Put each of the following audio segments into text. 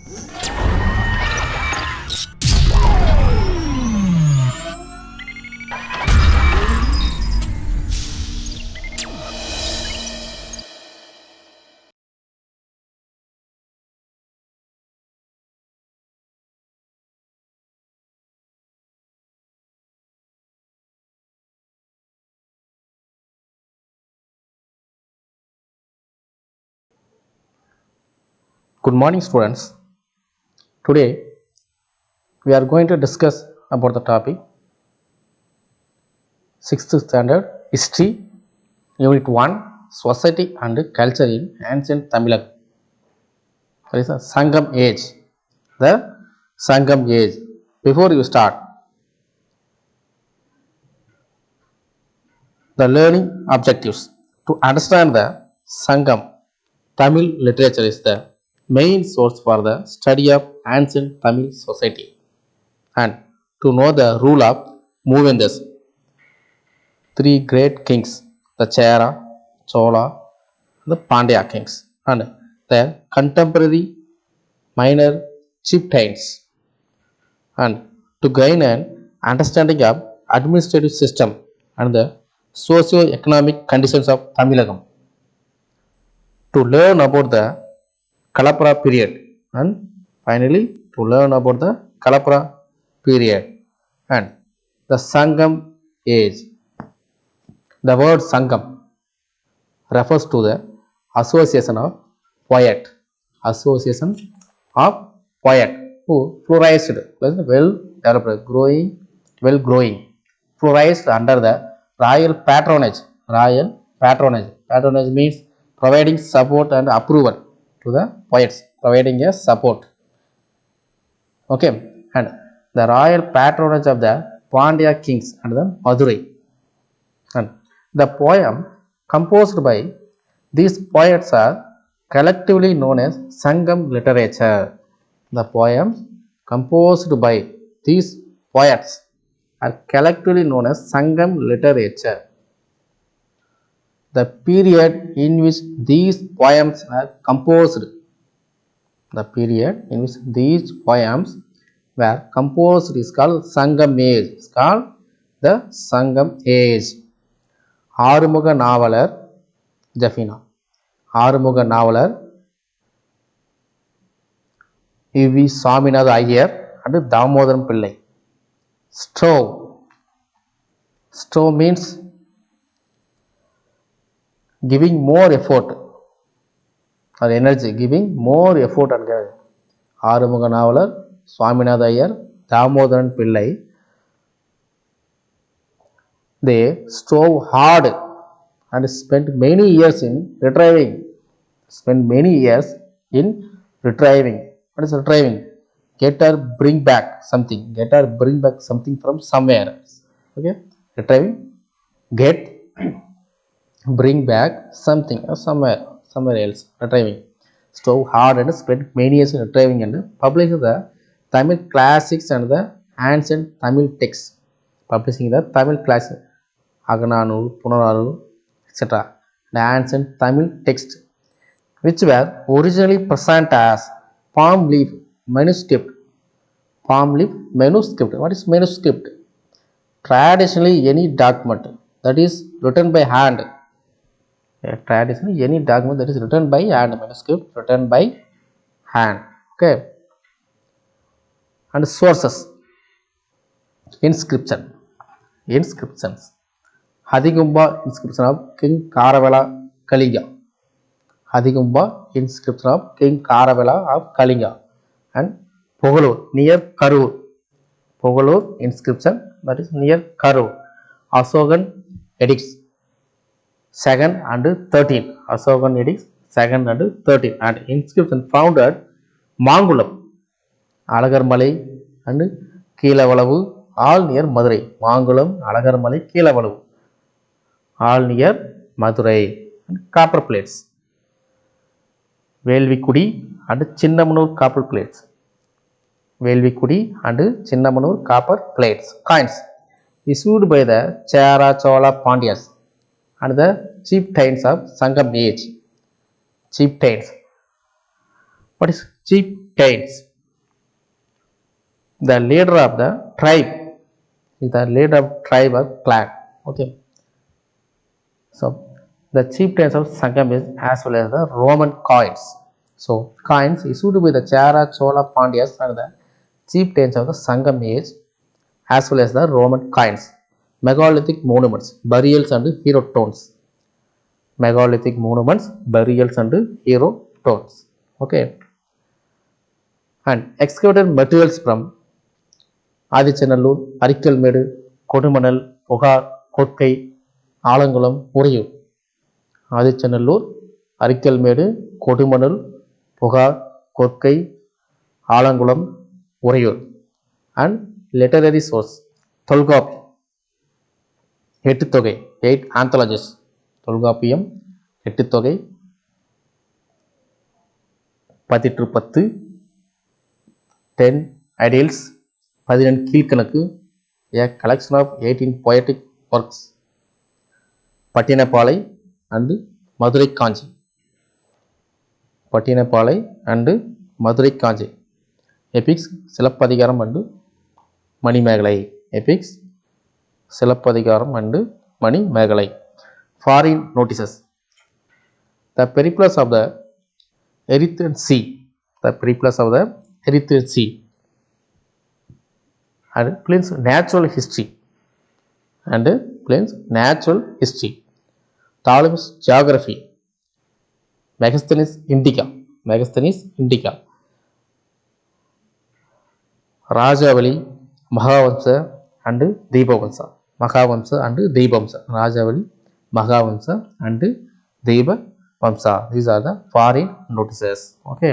Good morning, students. Today we are going to discuss about the topic 6th standard history, unit 1, society and culture in ancient Tamilak. That is the Sangam age. The Sangam age. Before you start, the learning objectives to understand the Sangam Tamil literature is the main source for the study of ancient Tamil society and to know the rule of Movendas, three great kings, the Chera, Chola, the Pandya kings, and their contemporary minor chieftains, and to gain an understanding of administrative system and the socio-economic conditions of Tamilagam, to learn about the Kalapara period, and finally to learn about the Kalapara period and the Sangam age. The word Sangam refers to the association of poet, association of poet who flourished, well developed, well growing, flourished under the royal patronage. Royal patronage. Patronage means providing support and approval to the poets, providing a support. Okay, and the royal patronage of the Pandya kings and the Madurai. And the poem composed by these poets are collectively known as Sangam literature. The poems composed by these poets are collectively known as Sangam literature. The period in which these poems are composed, the period in which these poems were composed is called Sangam age. It's called the Sangam age. Arumuga Navalar Jaffna, Arumuga Navalar V Saminatha Iyer and Damodaram Pillai. Strove. Strove means giving more effort or energy, giving more effort and Arumuga Navalar, Swaminatha Iyer, Damodaran Pillai. They strove hard and spent many years in retrieving. Spent many years in retrieving. What is retrieving? Get or bring back something. Get or bring back something from somewhere. Okay. Retrieving. Get. Bring back something or somewhere else. Retrieving. Strove hard and spent many years in retrieving and published the Tamil classics and the ancient Tamil texts. Publishing the Tamil classics. Agananul, Punanul, etc. The ancient Tamil text, which were originally present as palm leaf manuscript. Palm leaf manuscript. What is manuscript? Traditionally, any document that is written by hand. Traditionally, any document that is written by hand. Manuscript written by hand. Okay. And sources. Inscription. Inscriptions. Hadigumba inscription of King Kharavela Kalinga. Hadigumba inscription of King Kharavela of Kalinga. And Pogalur near Karur. Pogalur inscription that is near Karur. Asogan edicts 2nd and 13th. Asogan edicts 2nd and 13th. And inscription found at Mangulam, Alagarmalai and Keelavalavu, all near Madurai. Mangulam, Alagarmalai, Keelavalavu, all near Madurai. And copper plates. Velvikudi and Chinnamanur copper plates. Velvikudi and Chinnamanur copper plates. Coins issued by the Chera, Chola, Pandyas and the chieftains of Sangam age. Chieftains. What is kings. The leader of the tribe is the leader of tribe or clan. Okay. So the chieftains of Sangam is as well as the Roman coins. So coins issued by the Chera, Chola, Pandyas are the chieftains of the Sangam age as well as the Roman coins. Megalithic monuments, burials and hero tombs. Megalithic monuments, burials and hero tombs. Okay. And excavated materials from Adichanallur, Arikkalmedu, Kodumanal, Pugar, Kotkai, Alangulam, Uriyur. Adichanallur Arikamedu Kodumanal Puhar Korkai Alangulam Uraiyur and literary source Tolkappiyam Ettuthogai 8 anthologies Tolkappiyam Ettuthogai Pathitru 10 10 ideals 11 Kilkanakku a collection of 18 poetic works Pattinappalai and Madurai Kanji. Pattinapalai and Madurai Kanji. Epics Silappadigaram and Manimegalai. Epics Silappadigaram and Manimegalai. Foreign notices. The periplus of the Erythraean Sea. The periplus of the Erythraean Sea. And Pliny's natural history. And Pliny's natural history. Ptolemy's geography, Megasthenes Indica, Megasthenes Indica, Rajavali, Mahavamsa and Deepavamsa, Mahavamsa and Deepavamsa, Rajavali, Mahavamsa and Deepavamsa. These are the foreign notices. Okay.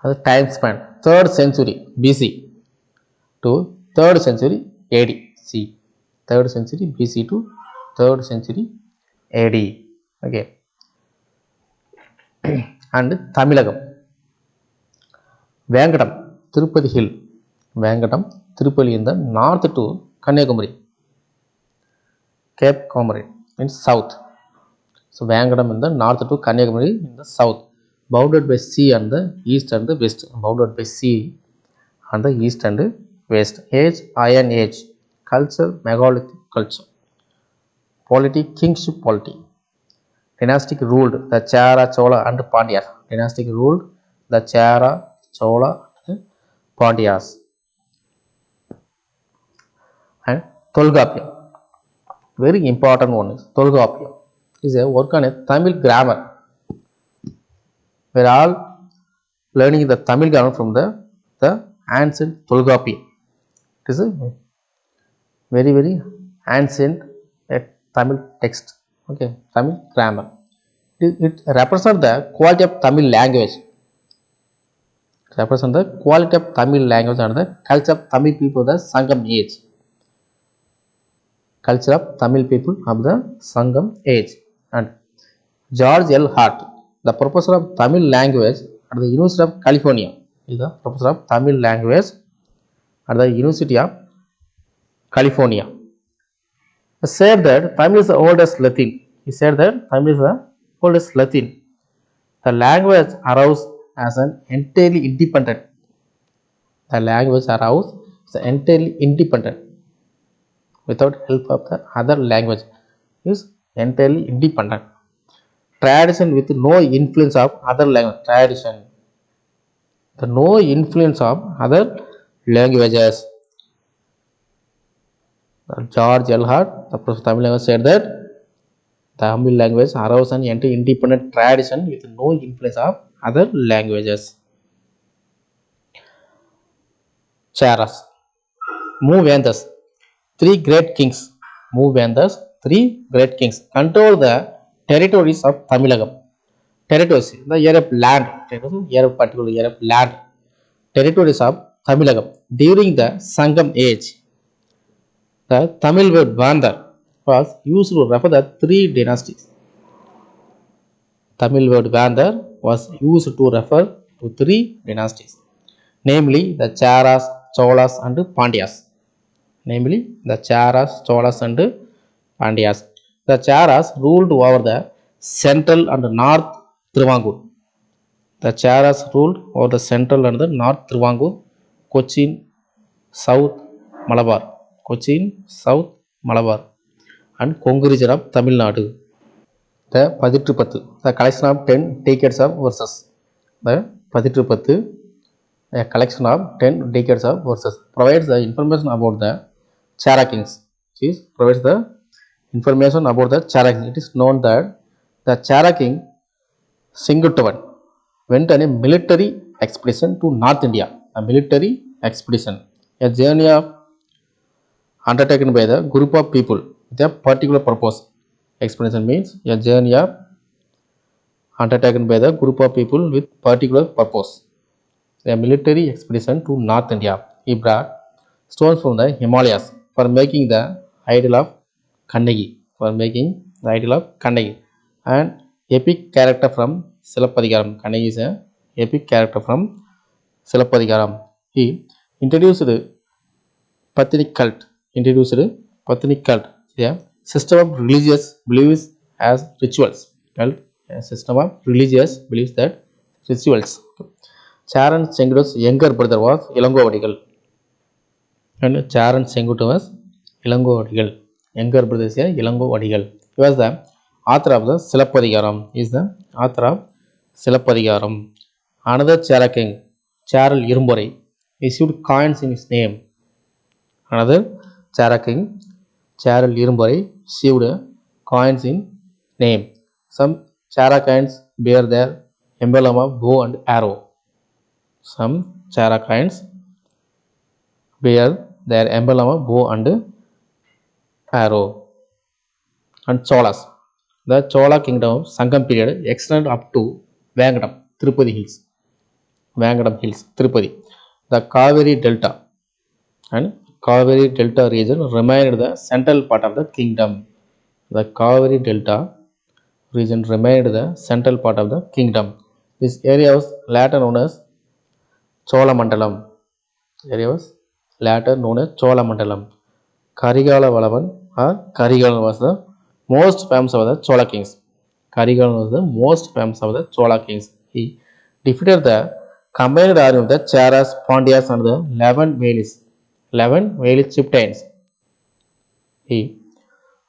The time span 3rd century BC to 3rd century AD. C. 3rd century BC to 3rd century AD. Okay. And Tamilagam. Vangadam, Tirupati Hill. Vangadam, Tirupati in the north to Kanyakumari. Cape Comorin in south. So Vangadam in the north to Kanyakumari in the south. Bounded by sea on the east and the west. Bounded by sea on the east and west. Age, Iron Age. Culture, Megalithic culture. Polity, kingship polity. Dynastic ruled the Chera, Chola and Pandyas. Dynastic ruled the Chera, Chola and Pandyas. And Tolgapiyam. Very important one is Tolgapiyam. Is a work on a Tamil grammar. We are all learning the Tamil grammar from the ancient Tolgapiyam. It is a very ancient Tamil text. Okay, Tamil grammar. It represents the quality of Tamil language. It represents the quality of Tamil language and the culture of Tamil people of the Sangam age. Culture of Tamil people of the Sangam age. And George L. Hart, the professor of Tamil language at the University of California, is the professor of Tamil language at the University of California. He said that Tamil is the oldest Latin. He said that Tamil is the oldest Latin. The language arose as an entirely independent. The language arose as entirely independent, without help of the other language. Is entirely independent. Tradition with no influence of other language. Tradition. The no influence of other languages. George L. Hart, the professor of Tamil language, said that Tamil language arose an independent tradition with no influence of other languages. Cheras. Moovendus. 3 great kings. Moovendus, 3 great kings control the territories of Tamilagam. Territories, the area of land, particular area of land, territories of Tamilagam during the Sangam age. The Tamil word Vandar was used to refer the 3 dynasties. Tamil word Vandar was used to refer to 3 dynasties, namely the Cheras, Cholas and Pandyas. Namely the Cheras, Cholas and Pandyas. The Cheras ruled over the central and north Travancore. The Cheras ruled over the central and the north Trivangur, Cochin, south Malabar, Cochin, south Malabar, and Kongu region of Tamil Nadu. The Paditru the collection of 10 decades of verses. The Paditru a collection of 10 decades of verses, provides the information about the Chera kings. It provides the information about the Chera kings. It is known that the Chera king Singuttuvan went on a military expedition to North India. A military expedition, a journey of undertaken by the group of people with a particular purpose. Expedition means a journey of undertaken by the group of people with particular purpose. A military expedition to North India. He brought stones from the Himalayas for making the idol of Kannagi. For making the idol of Kannagi. And epic character from Silappadigaram. Kannagi is an epic character from Silappadigaram. He introduced Pathanic cult. Introduced Pathanic cult. A system of religious beliefs as rituals. Cult. A system of religious beliefs that rituals. Charan Sengutu's younger brother was Ilangovadigal. And Charan Sengutu was Ilangovadigal. Younger brother is Ilangovadigal. He was the author of the Silappadigaram. He is the author of Silappadigaram. Another Chera king, Charal Irumburai, issued coins in his name. Another Chera king, Charal Irumburai, issued coins in name. Some Chera coins bear their emblem of bow and arrow. Some Chera coins bear their emblem of bow and arrow. And Cholas. The Chola kingdom of Sangam period extended up to Vangadam, Tirupati Hills. Vangadam Hills, Tirupati. The Kaveri Delta and Kaveri Delta region remained the central part of the kingdom. The Kaveri Delta region remained the central part of the kingdom. This area was later known as Cholamandalam. Area was later known as Cholamandalam. Karigala Valavan or Karigalan was the most famous of the Chola kings. Karigalan was the most famous of the Chola kings. He defeated the combined army of the Cheras, Pandyas and the 11 Velis chieftains. He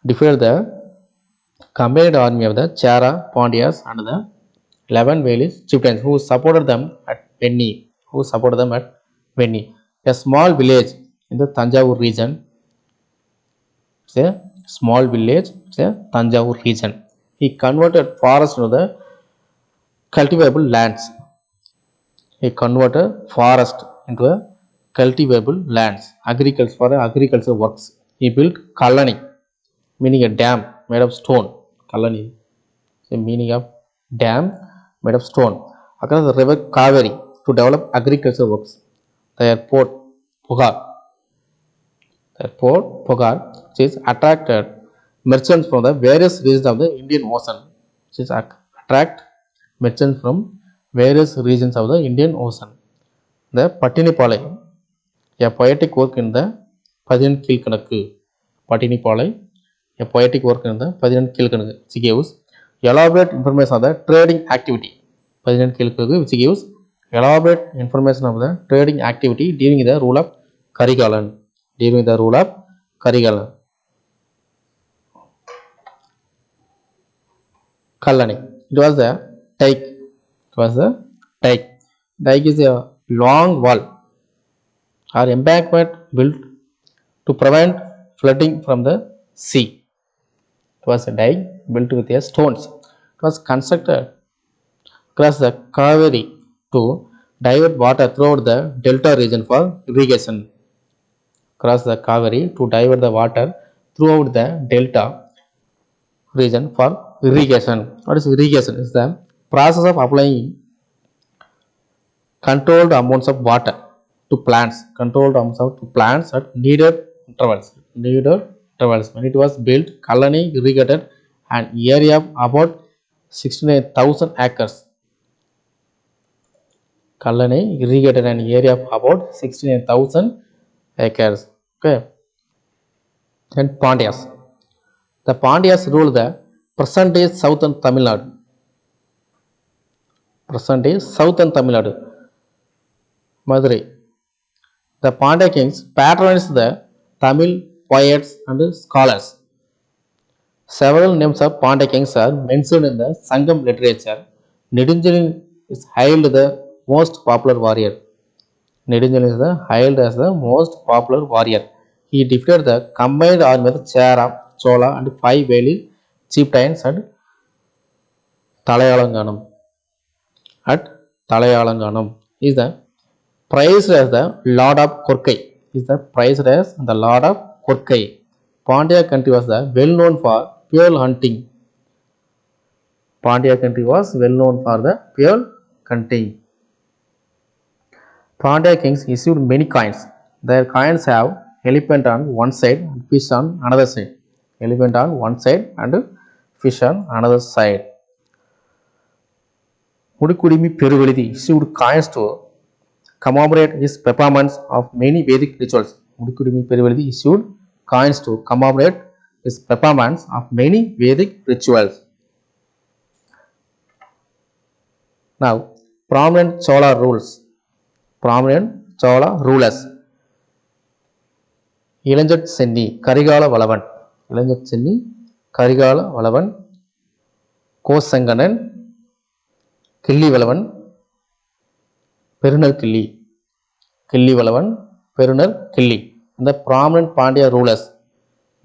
defeated the combined army of the Chera, Pandyas and the 11 Velis chieftains who supported them at Venni. A small village in the Tanjavur region. It's a small village. It's a Tanjavur region. He converted forest into the cultivable lands. He converted forest into a cultivable lands. Agriculture for agricultural works. He built Kalani, meaning a dam made of stone. Kalani, the meaning of dam made of stone across the river Kaveri to develop agricultural works. The airport Pugar, which is attracted merchants from the various regions of the Indian Ocean. Which is attract merchants from various regions of the Indian Ocean. The Patinipalai, a poetic work in the Padinan Kilkanakku. Patinipalai, a poetic work in the Padinan Kilkanakku, which gives elaborate information on the trading activity. Padinan Kilkanakku, which gives elaborate information of the trading activity during the rule of Karigalan. Kallani. It was the dike. Dike is a long wall or embankment built to prevent flooding from the sea. It was a dike built with stones. It was constructed across the Kaveri to divert water throughout the delta region for irrigation. Across the Kaveri to divert the water throughout the delta region for irrigation. What is irrigation? It's the process of applying controlled amounts of water to plants. At needed intervals. When it was built, Kalani irrigated an area of about 69,000 acres. Kalani irrigated an area of about 69,000 acres. Okay. And Pandyas. The Pandyas ruled the present day southern Tamil Nadu. present is southern Tamil Nadu, Madurai. The Pandya kings patronized the Tamil poets and scholars. Several names of Pandya kings are mentioned in the Sangam literature. Nedunjalan is hailed the most popular warrior. Nedunjalan is hailed as the most popular warrior. He defeated the combined army of Chera, Chola and 5 Valley chieftains at Talayalanganam. At Talayalanganam is the praised as the Lord of Korkai. Is the praised as the Lord of Korkai. Pandya country was well known for pearl hunting. Pandya country was well known for the pearl hunting. Pandya kings issued many coins. Their coins have elephant on one side and fish on another side. Elephant on one side and fish on another side. Mudukudimi Peruvelidi issued coins to commemorate his performance of many Vedic rituals. Mudukudimi Peruvelidi issued coins to commemorate his performance of many Vedic rituals. Now, prominent Chola rules. Prominent Chola rulers. Ilanjat Senni, Karigala Valavan. Ilanjat Senni, Karigala Valavan. Kosanganan, Killi Valavan, Perunar Killi. Killi Valavan, Perunar Killi. And the prominent Pandya rulers.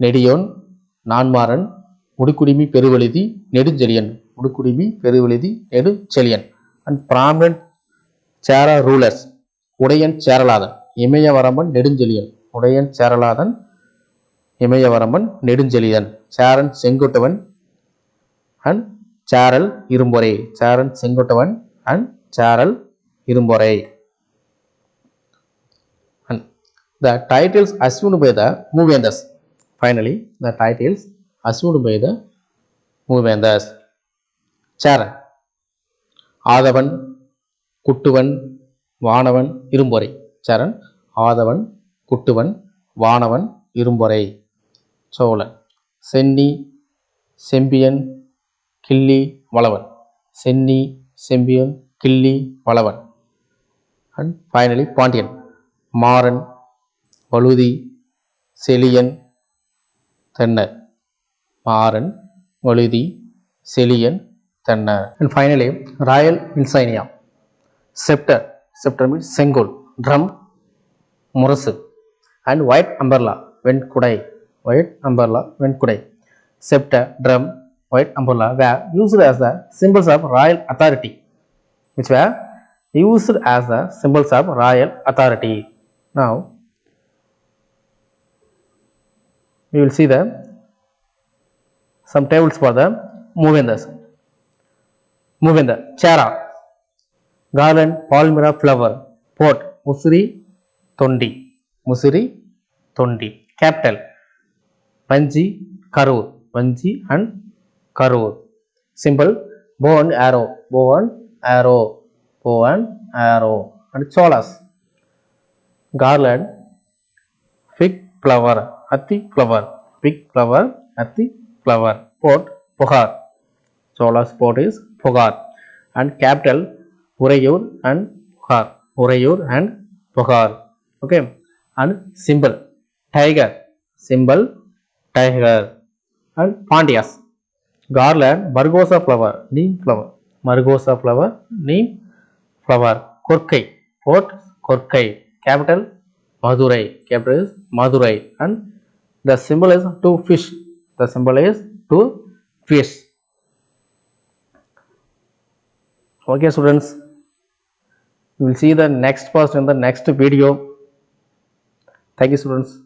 Nediyon, Nanmaran, Mudukudimi Peruvelidi, Nedunjeliyan. Mudukudimi Peruvelidi, Nedunjeliyan. And prominent Chera rulers. Udayan Cheraladan, Imayavaraman, Nedunjeliyan. Udayan Cheraladan, Imayavaraman, Nedunjeliyan. Charan Sengotavan and Charal Irumbore. Charan Sengotavan and Charal Irumbore. And the titles assumed by the Movendas. Finally, the titles assumed by the Movendas. Charan, Adavan, Kuttuvan, Vanavan, Irumbore. Charan, Adavan, Kuttuvan, Vanavan, Irumbore. Cholan, Senni, Sembiyan, Killi, Valavan. Senni, Sembiyan, Killi, Valavan. And finally, Pandyan, Maran, Valudi, Seliyan, Thennar. Maran, Valudi, Seliyan, Thennar. And finally, Royal Insignia. Scepter. Scepter means Sengol. Drum, Murasu. And white umbrella, Venkudai. White umbrella, Venkudai. Scepter, drum, white umbrella were used as the symbols of royal authority. Which were used as the symbols of royal authority. Now, we will see some tables for the Movendas. Movenda, Chera, garland, palmyra flower, pot, Musuri, Tondi. Musuri, Tondi. Capital, Vanji, Karur. Vanji and Karur. Symbol, bow and arrow. Bow and arrow. Bow and arrow. And Cholas, garland, fig flower, Atti flower. Fig flower, Atti flower. Pot, Pohar. Chola's pot is Pogar. And capital, Urayur and Pogar. Urayur and Pogar. Okay. And symbol, tiger. Symbol, tiger. And Pandyas, garland, Margosa flower, neem flower. Margosa flower, neem flower. Korkai, port, Korkai. Capital, Madurai. Capital is Madurai. And the symbol is two fish. The symbol is two fish. Okay, students, we will see the next part in the next video. Thank you, students.